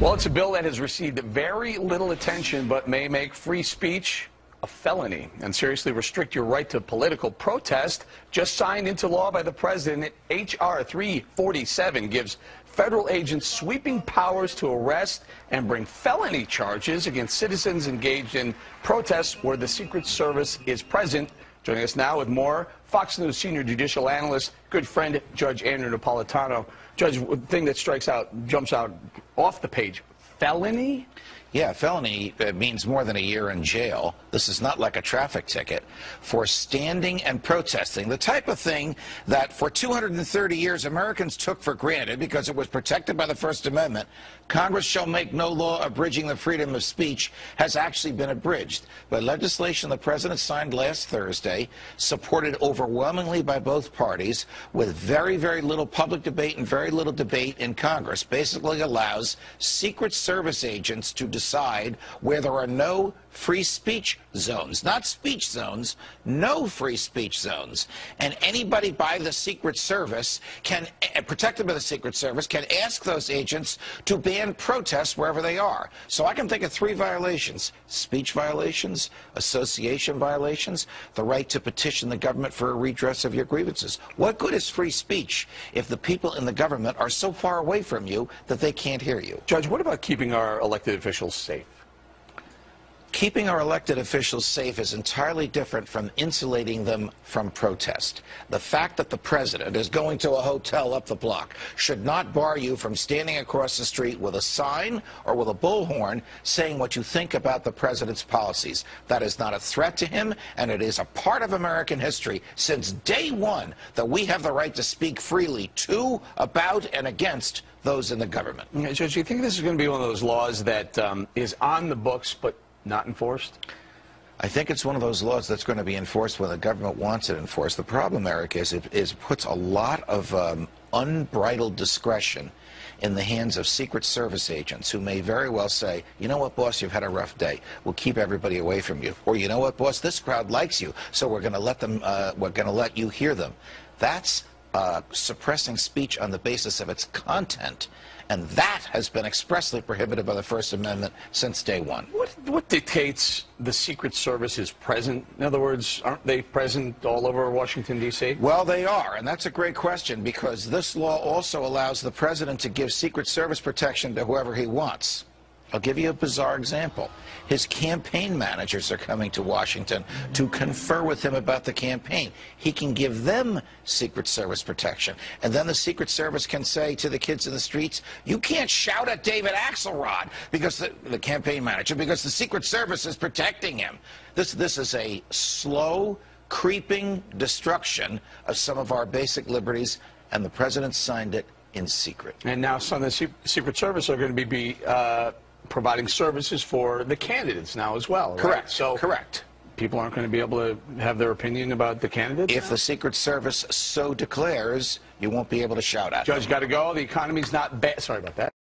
Well, it's a bill that has received very little attention but may make free speech a felony and seriously restrict your right to political protest. Just signed into law by the president, H.R. 347 gives federal agents sweeping powers to arrest and bring felony charges against citizens engaged in protests where the Secret Service is present. Joining us now with more, Fox News senior judicial analyst, good friend, Judge Andrew Napolitano. Judge, the thing that jumps out off the page, felony? Yeah, felony means more than a year in jail. This is not like a traffic ticket. For standing and protesting, the type of thing that for 230 years Americans took for granted because it was protected by the First Amendment, Congress shall make no law abridging the freedom of speech, has actually been abridged by legislation the president signed last Thursday, supported overwhelmingly by both parties, with very, very little public debate and very little debate in Congress. Basically allows Secret Service agents to decide where there are no free speech zones, not speech zones, no free speech zones. And anybody by the Secret Service can, protected by the Secret Service, can ask those agents to ban protests wherever they are. So I can think of 3 violations: speech violations, association violations, the right to petition the government for a redress of your grievances. What good is free speech if the people in the government are so far away from you that they can't hear you? Judge, what about keeping our elected officials safe? Keeping our elected officials safe is entirely different from insulating them from protest. The fact that the president is going to a hotel up the block should not bar you from standing across the street with a sign or with a bullhorn saying what you think about the president's policies. That is not a threat to him, and it is a part of American history since day one that we have the right to speak freely to, about, and against those in the government. Judge, do you think this is going to be one of those laws that is on the books but not enforced? I think it's one of those laws that's going to be enforced when the government wants it enforced. The problem, Eric, is it puts a lot of unbridled discretion in the hands of Secret Service agents who may very well say, you know what, boss, you've had a rough day. We'll keep everybody away from you. Or, you know what, boss, this crowd likes you, so we're going to let them, we're going to let you hear them. That's suppressing speech on the basis of its content, and that has been expressly prohibited by the First Amendment since day one. What dictates the Secret Service is present? In other words, aren't they present all over Washington, D.C.? Well, they are, and that's a great question, because this law also allows the president to give Secret Service protection to whoever he wants. I'll give you a bizarre example. His campaign managers are coming to Washington to confer with him about the campaign. He can give them Secret Service protection. And then the Secret Service can say to the kids in the streets, you can't shout at David Axelrod, because the campaign manager, because the Secret Service is protecting him. This is a slow, creeping destruction of some of our basic liberties, and the president signed it in secret. And now some of the Secret Service are going to be providing services for the candidates now as well, right? Correct. So correct. People aren't going to be able to have their opinion about the candidates? If the Secret Service so declares, you won't be able to shout at them. Judge, got to go. The economy's not bad. Sorry about that.